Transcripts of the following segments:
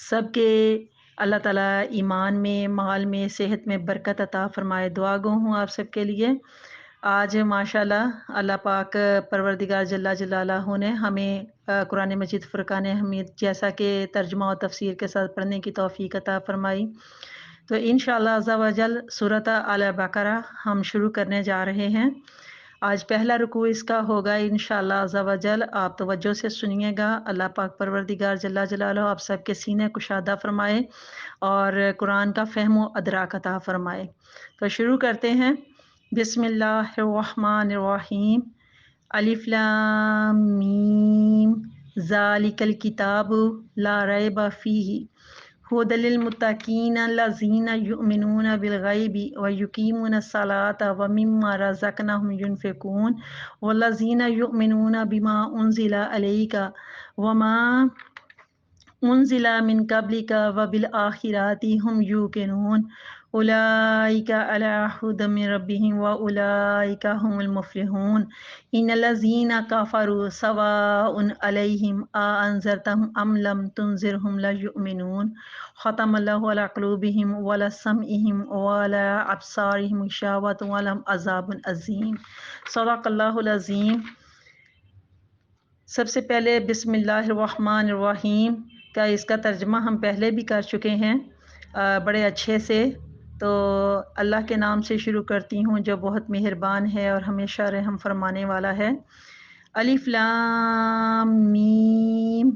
سب کے اللہ تعالیٰ ایمان میں، مال میں، صحت میں برکت عطا فرمائے۔ دعا گو ہوں آپ سب کے لیے۔ آج ماشاءاللہ اللہ پاک پروردگار جل جلالہ نے ہمیں قرآن مجید فرقان حمید جیسا کہ ترجمہ و تفسیر کے ساتھ پڑھنے کی توفیق عطا فرمائی۔ تو انشاءاللہ عز و جل سورۃ آل بقرہ ہم شروع کرنے جا رہے ہیں۔ آج پہلا رکوع اس کا ہوگا انشاءاللہ عز و جل، آپ توجہ سے سنیے گا۔ اللہ پاک پروردگار جل جلالہ آپ سب کے سینے کشادہ فرمائے اور قرآن کا فہم و ادراک عطا فرمائے۔ تو شروع کرتے ہیں۔ بسم اللہ الرحمن الرحیم۔ الف لام میم ذالک الکتاب لا ریب فیہ ھدی للمتقین الذین یؤمنون بالغیب ویقیمون الصلاۃ ومما رزقناہم ینفقون والذین یؤمنون بما انزل الیک وما انزل من قبلک وبالآخرۃ ھم یوقنون اولئک علی ھدی من ربہم واولئک ھم المفلحون۔ ان الذین کفروا سواء علیہم اانذرتہم ام لم تنذرہم لا یؤمنون۔ ختم اللہ علی قلوبہم وعلی سمعہم وعلی ابصارہم غشاوۃ ولہم عذاب عظیم۔ صدق اللہ العظیم۔ سب سے پہلے بسم اللہ الرحمن الرحیم کا اس کا ترجمہ ہم پہلے بھی کر چکے ہیں بڑے اچھے سے۔ تو اللہ کے نام سے شروع کرتی ہوں جو بہت مہربان ہے اور ہمیشہ رحم فرمانے والا ہے۔ الف لام میم۔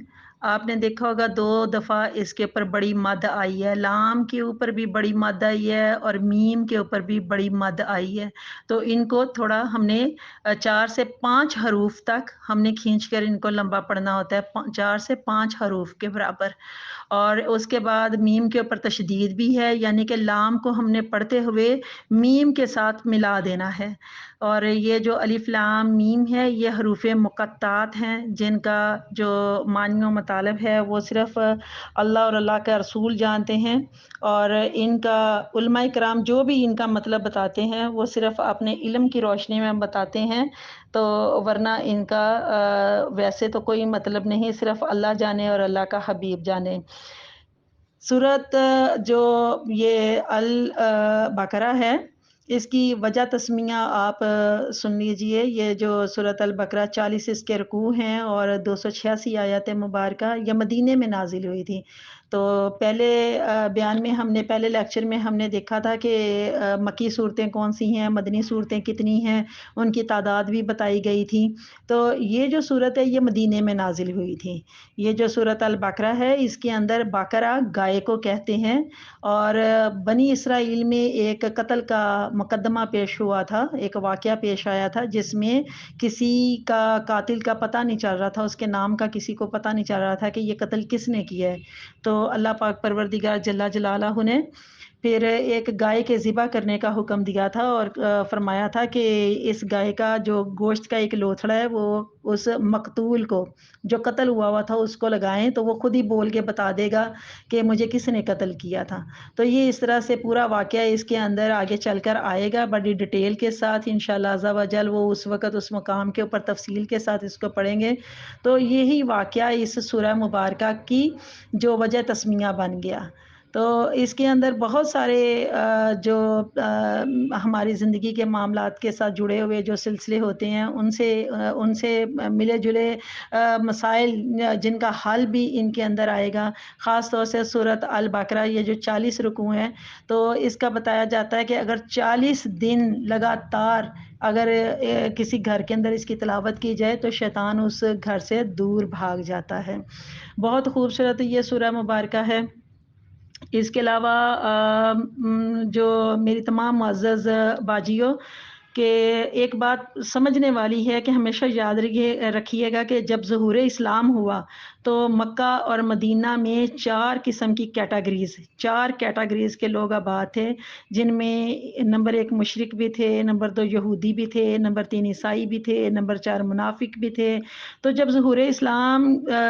آپ نے دیکھا ہوگا 2 دفعہ اس کے اوپر بڑی مد آئی ہے، لام کے اوپر بھی بڑی مد آئی ہے اور میم کے اوپر بھی بڑی مد آئی ہے۔ تو ان کو تھوڑا ہم نے 4 سے 5 حروف تک ہم نے کھینچ کر ان کو لمبا پڑھنا ہوتا ہے، 4 سے 5 حروف کے برابر۔ اور اس کے بعد میم کے اوپر تشدید بھی ہے، یعنی کہ لام کو ہم نے پڑھتے ہوئے میم کے ساتھ ملا دینا ہے۔ اور یہ جو الف لام میم ہے یہ حروف مقطعات ہیں جن کا جو معنی و مطالب ہے وہ صرف اللہ اور اللہ کا رسول جانتے ہیں، اور ان کا علماء کرام جو بھی ان کا مطلب بتاتے ہیں وہ صرف اپنے علم کی روشنی میں بتاتے ہیں، تو ورنہ ان کا ویسے تو کوئی مطلب نہیں، صرف اللہ جانے اور اللہ کا حبیب جانے۔ سورت جو یہ البقرہ ہے اس کی وجہ تسمیہ آپ سن لیجئے۔ یہ جو سورت البقرہ 40 اس کے رکوع ہیں اور 286 آیات مبارکہ یہ مدینے میں نازل ہوئی تھی۔ تو پہلے بیان میں ہم نے پہلے لیکچر میں ہم نے دیکھا تھا کہ مکی صورتیں کون سی ہیں، مدنی صورتیں کتنی ہیں، ان کی تعداد بھی بتائی گئی تھی۔ تو یہ جو صورت ہے یہ مدینے میں نازل ہوئی تھی۔ یہ جو سورت البقرہ ہے اس کے اندر بقرہ گائے کو کہتے ہیں، اور بنی اسرائیل میں ایک قتل کا مقدمہ پیش ہوا تھا، ایک واقعہ پیش آیا تھا جس میں کسی کا قاتل کا پتہ نہیں چل رہا تھا، اس کے نام کا کسی کو پتہ نہیں چل رہا تھا کہ یہ قتل کس نے کیا ہے۔ تو اللہ پاک پروردگار جل جلالہ نے پھر ایک گائے کے ذبح کرنے کا حکم دیا تھا اور فرمایا تھا کہ اس گائے کا جو گوشت کا ایک لوتھڑا ہے وہ اس مقتول کو، جو قتل ہوا تھا، اس کو لگائیں تو وہ خود ہی بول کے بتا دے گا کہ مجھے کس نے قتل کیا تھا۔ تو یہ اس طرح سے پورا واقعہ اس کے اندر آگے چل کر آئے گا بڑی ڈیٹیل کے ساتھ انشاءاللہ عز و جل، وہ اس وقت اس مقام کے اوپر تفصیل کے ساتھ اس کو پڑھیں گے۔ تو یہی واقعہ اس سورہ مبارکہ کی جو وجہ تسمیہ بن گیا۔ تو اس کے اندر بہت سارے جو ہماری زندگی کے معاملات کے ساتھ جڑے ہوئے جو سلسلے ہوتے ہیں ان سے ملے جلے مسائل جن کا حل بھی ان کے اندر آئے گا۔ خاص طور سے سورۃ البقرہ یہ جو 40 رکوع ہیں تو اس کا بتایا جاتا ہے کہ اگر 40 دن لگاتار اگر کسی گھر کے اندر اس کی تلاوت کی جائے تو شیطان اس گھر سے دور بھاگ جاتا ہے۔ بہت خوبصورت یہ سورہ مبارکہ ہے۔ اس کے علاوہ جو میری تمام معزز باجیوں کہ ایک بات سمجھنے والی ہے کہ ہمیشہ یاد رکھیے گا کہ جب ظہور اسلام ہوا تو مکہ اور مدینہ میں 4 قسم کی کیٹاگریز کے لوگ آباد تھے، جن میں نمبر 1 مشرک بھی تھے، نمبر 2 یہودی بھی تھے، نمبر 3 عیسائی بھی تھے، نمبر 4 منافق بھی تھے۔ تو جب ظہور اسلام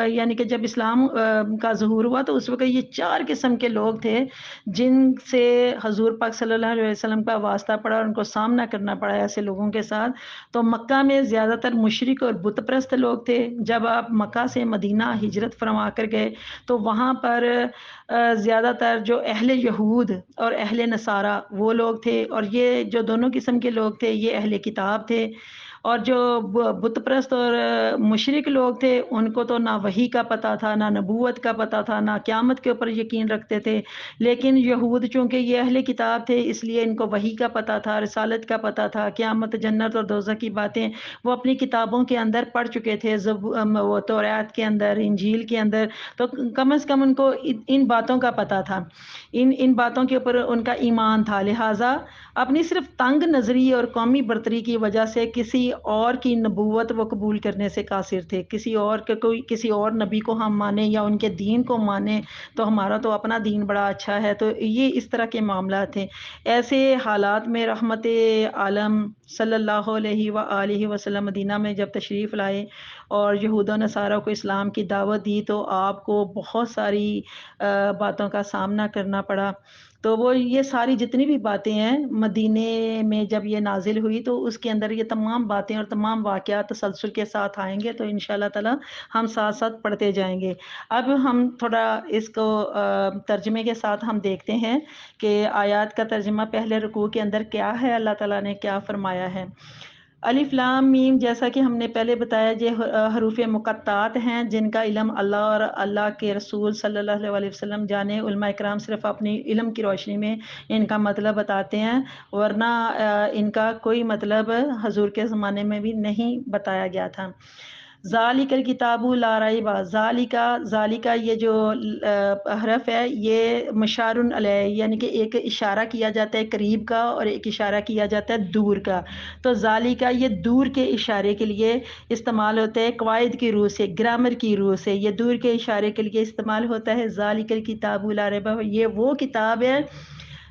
یعنی کہ جب اسلام کا ظہور ہوا تو اس وقت یہ 4 قسم کے لوگ تھے جن سے حضور پاک صلی اللہ علیہ وسلم کا واسطہ پڑا اور ان کو سامنا کرنا پڑا ایسے لوگوں کے ساتھ۔ تو مکہ میں زیادہ تر مشرک اور بت پرست لوگ تھے۔ جب آپ مکہ سے مدینہ ہجرت فرما کر گئے تو وہاں پر زیادہ تر جو اہل یہود اور اہل نصارہ وہ لوگ تھے، اور یہ جو دونوں قسم کے لوگ تھے یہ اہل کتاب تھے، اور جو بت پرست اور مشرک لوگ تھے ان کو تو نہ وحی کا پتہ تھا، نہ نبوت کا پتہ تھا، نہ قیامت کے اوپر یقین رکھتے تھے۔ لیکن یہود چونکہ یہ اہل کتاب تھے اس لیے ان کو وحی کا پتہ تھا، رسالت کا پتہ تھا، قیامت، جنت اور دوزخ کی باتیں وہ اپنی کتابوں کے اندر پڑھ چکے تھے، وہ تورات کے اندر، انجیل کے اندر، تو کم از کم ان کو ان باتوں کا پتہ تھا، ان باتوں کے اوپر ان کا ایمان تھا۔ لہٰذا اپنی صرف تنگ نظری اور قومی برتری کی وجہ سے کسی اور کی نبوت وہ قبول کرنے سے قاصر تھے، کسی اور نبی کو ہم مانیں یا ان کے دین کو مانیں تو ہمارا تو اپنا دین بڑا اچھا ہے، تو یہ اس طرح کے معاملات تھے۔ ایسے حالات میں رحمت عالم صلی اللہ علیہ وآلہ وسلم مدینہ میں جب تشریف لائے اور یہود و نصارہ کو اسلام کی دعوت دی تو آپ کو بہت ساری باتوں کا سامنا کرنا پڑا۔ تو وہ یہ ساری جتنی بھی باتیں ہیں مدینے میں جب یہ نازل ہوئی تو اس کے اندر یہ تمام باتیں اور تمام واقعات تسلسل کے ساتھ آئیں گے، تو انشاءاللہ تعالی ہم ساتھ ساتھ پڑھتے جائیں گے۔ اب ہم تھوڑا اس کو ترجمے کے ساتھ ہم دیکھتے ہیں کہ آیات کا ترجمہ پہلے رکوع کے اندر کیا ہے، اللہ تعالیٰ نے کیا فرمایا ہے۔ الف لام میم، جیسا کہ ہم نے پہلے بتایا یہ حروف مقطعات ہیں جن کا علم اللہ اور اللہ کے رسول صلی اللہ علیہ وسلم جانے، علماء اکرام صرف اپنی علم کی روشنی میں ان کا مطلب بتاتے ہیں، ورنہ ان کا کوئی مطلب حضور کے زمانے میں بھی نہیں بتایا گیا تھا۔ ذالک الکتاب لا ریب، ذالک یہ جو حرف ہے یہ مشار علیہ، یعنی کہ ایک اشارہ کیا جاتا ہے قریب کا اور ایک اشارہ کیا جاتا ہے دور کا، تو ذالک یہ دور کے اشارے کے لیے استعمال ہوتا ہے، قواعد کی روح سے، گرامر کی روح سے یہ دور کے اشارے کے لیے استعمال ہوتا ہے۔ ذالک الکتاب لا ریب، یہ وہ کتاب ہے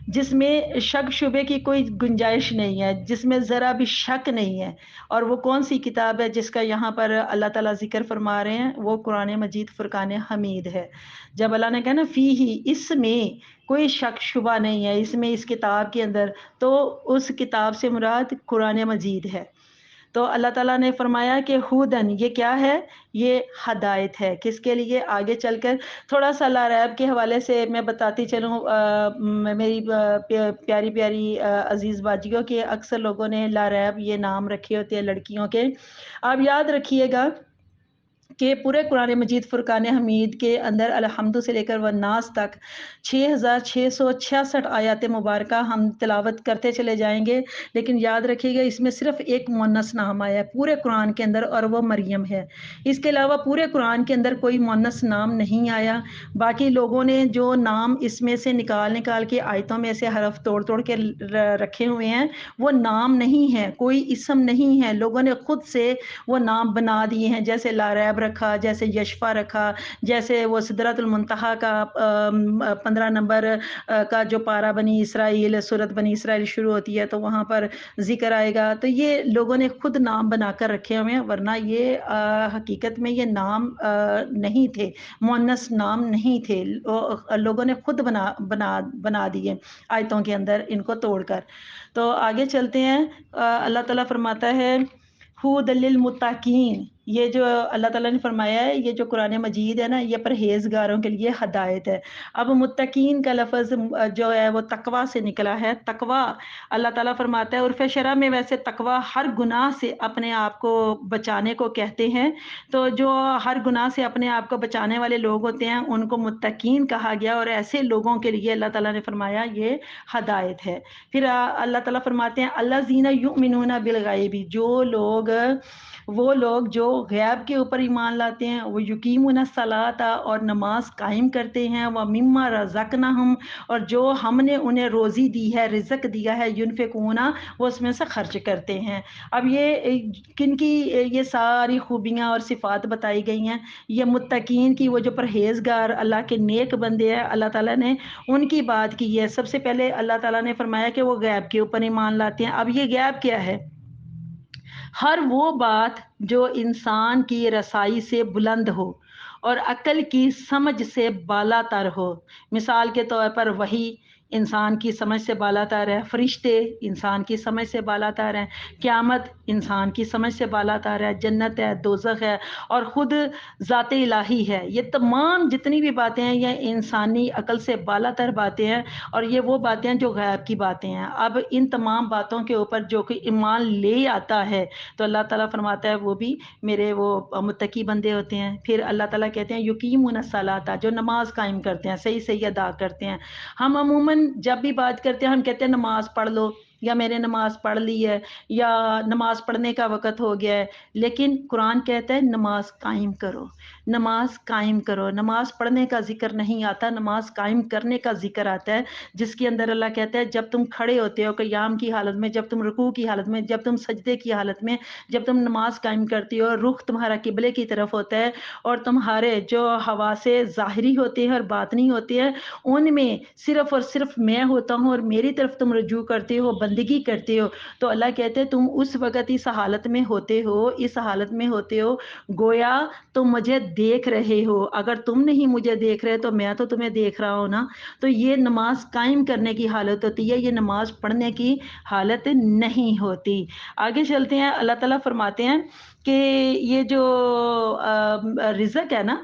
جس میں شک شبے کی کوئی گنجائش نہیں ہے، جس میں ذرا بھی شک نہیں ہے۔ اور وہ کون سی کتاب ہے جس کا یہاں پر اللہ تعالیٰ ذکر فرما رہے ہیں؟ وہ قرآن مجید فرقان حمید ہے۔ جب اللہ نے کہا نا فی ہی، اس میں کوئی شک شبہ نہیں ہے، اس میں اس کتاب کے اندر، تو اس کتاب سے مراد قرآن مجید ہے۔ تو اللہ تعالیٰ نے فرمایا کہ ہودن، یہ کیا ہے؟ یہ ہدایت ہے، کس کے لیے؟ آگے چل کر تھوڑا سا لا ریب کے حوالے سے میں بتاتی چلوں، میری پیاری پیاری عزیز باجیوں کے اکثر لوگوں نے لا ریب یہ نام رکھے ہوتے ہیں لڑکیوں کے۔ آپ یاد رکھیے گا کہ پورے قرآن مجید فرقان حمید کے اندر الحمد سے لے کر والناس تک 6666 آیات مبارکہ ہم تلاوت کرتے چلے جائیں گے، لیکن یاد رکھیے گا اس میں صرف ایک مؤنث نام آیا ہے پورے قرآن کے اندر، اور وہ مریم ہے۔ اس کے علاوہ پورے قرآن کے اندر کوئی مؤنث نام نہیں آیا۔ باقی لوگوں نے جو نام اس میں سے نکال کے آیتوں میں سے حرف توڑ کے رکھے ہوئے ہیں وہ نام نہیں ہے، کوئی اسم نہیں ہے، لوگوں نے خود سے وہ نام بنا دیے ہیں، جیسے لا ریب رکھا، جیسے یشفا رکھا، جیسے وہ سدرۃ المنتہا کا 15 نمبر کا جو پارہ بنی اسرائیل، سورت بنی اسرائیل شروع ہوتی ہے تو وہاں پر ذکر آئے گا، تو یہ لوگوں نے خود نام بنا کر رکھے ہوئے ہیں، ورنہ یہ حقیقت میں یہ نام نہیں تھے، مؤنث نام نہیں تھے، لوگوں نے خود بنا دیے آیتوں کے اندر ان کو توڑ کر۔ تو آگے چلتے ہیں، اللہ تعالیٰ فرماتا ہے ھدی للمتقین، یہ جو اللہ تعالیٰ نے فرمایا ہے یہ جو قرآن مجید ہے نا یہ پرہیزگاروں کے لیے ہدایت ہے۔ اب متقین کا لفظ جو ہے وہ تقویٰ سے نکلا ہے۔ تقویٰ اللہ تعالیٰ فرماتا ہے عرف شرع میں ویسے تقویٰ ہر گناہ سے اپنے آپ کو بچانے کو کہتے ہیں، تو جو ہر گناہ سے اپنے آپ کو بچانے والے لوگ ہوتے ہیں ان کو متقین کہا گیا، اور ایسے لوگوں کے لیے اللہ تعالیٰ نے فرمایا یہ ہدایت ہے۔ پھر اللہ تعالیٰ فرماتے ہیں الذین یؤمنون بالغیب، وہ لوگ جو غیب کے اوپر ایمان لاتے ہیں، وہ یقیمون الصلاۃ اور نماز قائم کرتے ہیں، ومما رزقناہم اور جو ہم نے انہیں روزی دی ہے، رزق دیا ہے، ينفقون وہ اس میں سے خرچ کرتے ہیں۔ اب یہ کن کی یہ ساری خوبیاں اور صفات بتائی گئی ہیں؟ یہ متقین کی، وہ جو پرہیزگار اللہ کے نیک بندے ہیں، اللہ تعالیٰ نے ان کی بات کی ہے۔ سب سے پہلے اللہ تعالیٰ نے فرمایا کہ وہ غیب کے اوپر ایمان لاتے ہیں۔ اب یہ غیب کیا ہے؟ ہر وہ بات جو انسان کی رسائی سے بلند ہو اور عقل کی سمجھ سے بالا تر ہو، مثال کے طور پر وحی، انسان کی سمجھ سے بالا تر ہے، فرشتے انسان کی سمجھ سے بالا تر ہیں، قیامت انسان کی سمجھ سے بالا تر ہے، جنت ہے، دوزخ ہے، اور خود ذات الہی ہے۔ یہ تمام جتنی بھی باتیں ہیں یہ انسانی عقل سے بالا تر باتیں ہیں، اور یہ وہ باتیں ہیں جو غیب کی باتیں ہیں۔ اب ان تمام باتوں کے اوپر جو کہ ایمان لے آتا ہے تو اللہ تعالیٰ فرماتا ہے وہ بھی میرے وہ متقی بندے ہوتے ہیں۔ پھر اللہ تعالیٰ کہتے ہیں یقیمون الصلاۃ، جو نماز قائم کرتے ہیں، صحیح صحیح ادا کرتے ہیں۔ ہم عموماً جب بھی بات کرتے ہیں ہم کہتے ہیں نماز پڑھ لو، یا میں نے نماز پڑھ لی ہے، یا نماز پڑھنے کا وقت ہو گیا ہے، لیکن قرآن کہتا ہے نماز قائم کرو، نماز قائم کرو۔ نماز پڑھنے کا ذکر نہیں آتا، نماز قائم کرنے کا ذکر آتا ہے، جس کے اندر اللہ کہتا ہے جب تم کھڑے ہوتے ہو قیام کی حالت میں، جب تم رکوع کی حالت میں، جب تم سجدے کی حالت میں، جب تم نماز قائم کرتی ہو، رخ تمہارا قبلے کی طرف ہوتا ہے، اور تمہارے جو حواس ظاہری ہوتے ہیں اور باطنی ہوتے ہیں ان میں صرف اور صرف میں ہوتا ہوں، اور میری طرف تم رجوع کرتے ہو، بندگی کرتے ہو، تو اللہ کہتے ہیں تم اس وقت اس حالت میں ہوتے ہو، اس حالت میں ہوتے ہو گویا تم مجھے دیکھ رہے ہو۔ اگر تم نہیں مجھے دیکھ رہے تو میں تو تمہیں دیکھ رہا ہوں نا۔ تو یہ نماز قائم کرنے کی حالت ہوتی ہے، یہ نماز پڑھنے کی حالت نہیں ہوتی۔ آگے چلتے ہیں، اللہ تعالیٰ فرماتے ہیں کہ یہ جو رزق ہے نا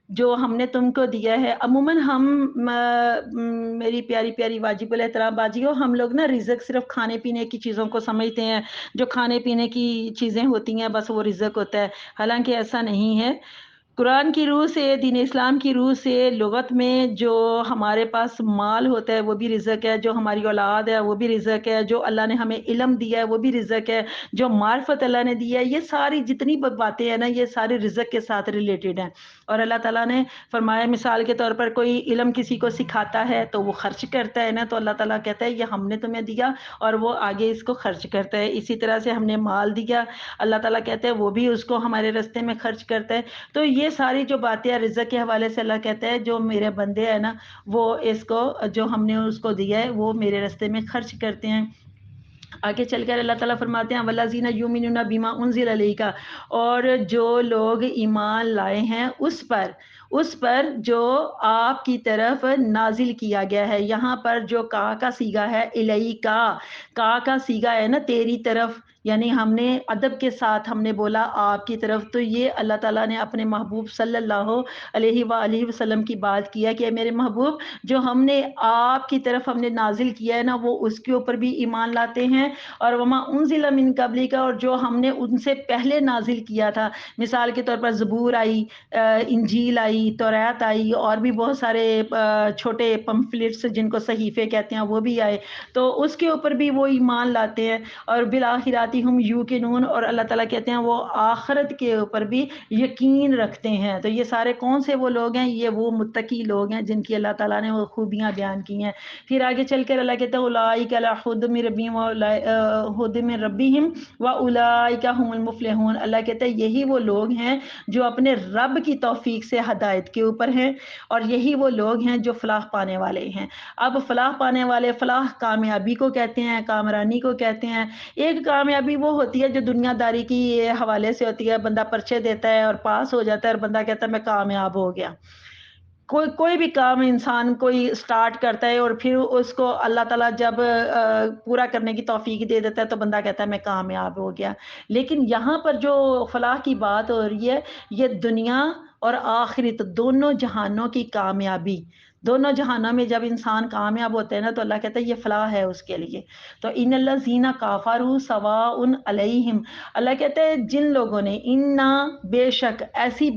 جو ہم نے تم کو دیا ہے، عموماً ہم میری پیاری پیاری واجب الاحترام باجیوں، ہم لوگ نا رزق صرف کھانے پینے کی چیزوں کو سمجھتے ہیں، جو کھانے پینے کی چیزیں ہوتی ہیں بس وہ رزق ہوتا ہے، حالانکہ ایسا نہیں ہے۔ قرآن کی روح سے، دین اسلام کی روح سے، لغت میں جو ہمارے پاس مال ہوتا ہے وہ بھی رزق ہے، جو ہماری اولاد ہے وہ بھی رزق ہے، جو اللہ نے ہمیں علم دیا ہے وہ بھی رزق ہے، جو معرفت اللہ نے دیا ہے، یہ ساری جتنی باتیں ہیں نا یہ ساری رزق کے ساتھ ریلیٹڈ ہیں۔ اور اللہ تعالیٰ نے فرمایا مثال کے طور پر کوئی علم کسی کو سکھاتا ہے تو وہ خرچ کرتا ہے نا، تو اللہ تعالیٰ کہتا ہے یہ ہم نے تمہیں دیا اور وہ آگے اس کو خرچ کرتا ہے۔ اسی طرح سے ہم نے مال دیا، اللہ تعالیٰ کہتا ہے وہ بھی اس کو ہمارے راستے میں خرچ کرتا ہے۔ تو یہ ساری جو باتیں رزق کے حوالے سے اللہ کہتا ہے جو میرے بندے ہیں نا وہ اس کو جو ہم نے اس کو دیا ہے وہ میرے راستے میں خرچ کرتے ہیں۔ آگے چل کر اللہ تعالیٰ فرماتے ہیں وَالَّذِينَ يُؤْمِنُونَ بِمَا أُنزِلَ إِلَيْكَ، اور جو لوگ ایمان لائے ہیں اس پر جو آپ کی طرف نازل کیا گیا ہے۔ یہاں پر جو کا سیغہ ہے الیکا، کا سیغہ ہے نا تیری طرف، یعنی ہم نے ادب کے ساتھ ہم نے بولا آپ کی طرف، تو یہ اللہ تعالیٰ نے اپنے محبوب صلی اللہ علیہ وآلہ وسلم کی بات کیا کہ میرے محبوب جو ہم نے آپ کی طرف ہم نے نازل کیا ہے نا وہ اس کے اوپر بھی ایمان لاتے ہیں، اور وما انزل من قبلک، اور جو ہم نے ان سے پہلے نازل کیا تھا، مثال کے طور پر زبور آئی، انجیل آئی، تورات آئی، اور بھی بہت سارے چھوٹے پمفلٹس جن کو صحیفے کہتے ہیں وہ بھی آئے، تو اس کے اوپر بھی وہ ایمان لاتے ہیں۔ اور بالآخرات ہم یوقنون، اور اللہ تعالیٰ کہتے ہیں وہ آخرت کے اوپر بھی یقین رکھتے ہیں۔ تو یہ سارے کون سے وہ لوگ ہیں؟ یہ وہ متقی لوگ ہیں جن کی اللہ تعالیٰ نے وہ خوبیاں بیان کی ہیں۔ پھر آگے چل کر اللہ کہتے ہیں اولئک علی ھدی من ربہم واولئک ھم المفلحون، اللہ کہتے ہیں یہی وہ لوگ ہیں جو اپنے رب کی توفیق سے ہدایت کے اوپر ہیں، اور یہی وہ لوگ ہیں جو فلاح پانے والے ہیں۔ اب فلاح پانے والے، فلاح کامیابی کو کہتے ہیں، کامرانی کو کہتے ہیں۔ ایک کامیابی وہ ہوتی ہے جو دنیا داری کی حوالے سے ہوتی ہے، بندہ پرچے دیتا ہے اور پاس ہو جاتا ہے اور بندہ کہتا ہے میں کامیاب ہو گیا۔ کوئی بھی کام انسان کوئی سٹارٹ کرتا ہے اور پھر اس کو اللہ تعالیٰ جب پورا کرنے کی توفیق دے دیتا ہے تو بندہ کہتا ہے میں کامیاب ہو گیا۔ لیکن یہاں پر جو فلاح کی بات ہو رہی ہے یہ دنیا اور آخرت دونوں جہانوں کی کامیابی، دونوں جہانوں میں جب انسان کامیاب ہوتے ہیں نا تو اللہ کہتا ہے یہ فلاح ہے اس کے لیے۔ تو ان الذین کفروا سواء علیہم، اللہ کہتا ہے جن لوگوں نے انا بے شک ایسی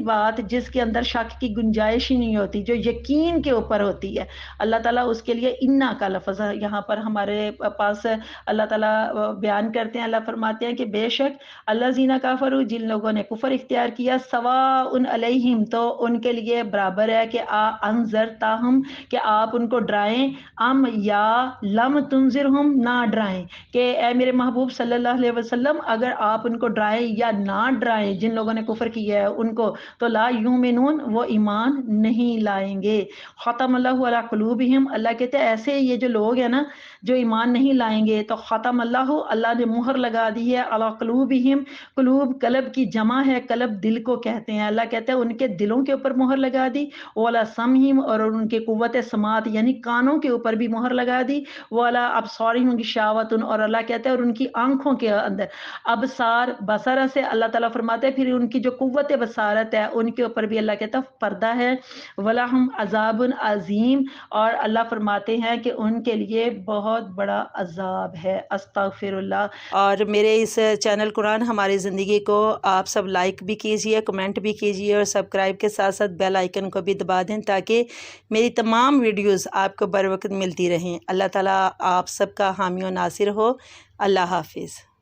بات جس کے اندر شک کی گنجائش ہی نہیں ہوتی، جو یقین کے اوپر ہوتی ہے، اللہ تعالیٰ اس کے لیے انا کا لفظ یہاں پر ہمارے پاس اللہ تعالیٰ بیان کرتے ہیں۔ اللہ فرماتے ہیں کہ بے شک الذین کفروا، جن لوگوں نے کفر اختیار کیا، سواء علیہم، تو ان کے لیے برابر ہے کہ انذرتہم، کہ آپ ان کو ڈرائیں، ام یا لم تنذرہم، نہ ڈرائیں، کہ اے میرے محبوب صلی اللہ علیہ وسلم اگر آپ ان کو ڈرائیں یا نہ ڈرائیں، جن لوگوں نے کفر کیا ہے ان ان کو تو لا یؤمنون وہ ایمان نہیں لائیں گے۔ ختم اللہ علی قلوبہم اللہ کہتے ہیں ایسے یہ جو لوگ ہیں نا جو ایمان نہیں لائیں گے تو ختم اللہ نے مہر لگا دی ہے علی قلوبہم، قلوب قلب کی جمع ہے، قلب دل کو کہتے ہیں، اللہ کہتے ہیں ان کے دلوں کے اوپر مہر لگا دی، ولا سمہم اور ان کے قوت سماعت یعنی کانوں کے اوپر بھی مہر لگا دی، ولا ابصارہم غشاوۃ اور اللہ کہتے ہیں اور ان کی آنکھوں کے اندر ابصار بصر سے اللہ تعالیٰ فرماتے ہیں پھر ان کی جو قوت بصارت ہے ان کے اوپر بھی اللہ کہتا ہے پردہ ہے، ولہم عذاب عظیم اور اللہ فرماتے ہیں کہ ان کے لیے بہت بڑا عذاب ہے۔ استغفر اللہ۔ اور میرے اس چینل قرآن ہماری زندگی کو آپ سب لائک بھی کیجئے، کمنٹ بھی کیجئے اور سبسکرائب کے ساتھ ساتھ بیل آئیکن کو بھی دبا دیں تاکہ میری تمام ویڈیوز آپ کو بر وقت ملتی رہیں۔ اللہ تعالیٰ آپ سب کا حامی و ناصر ہو۔ اللہ حافظ۔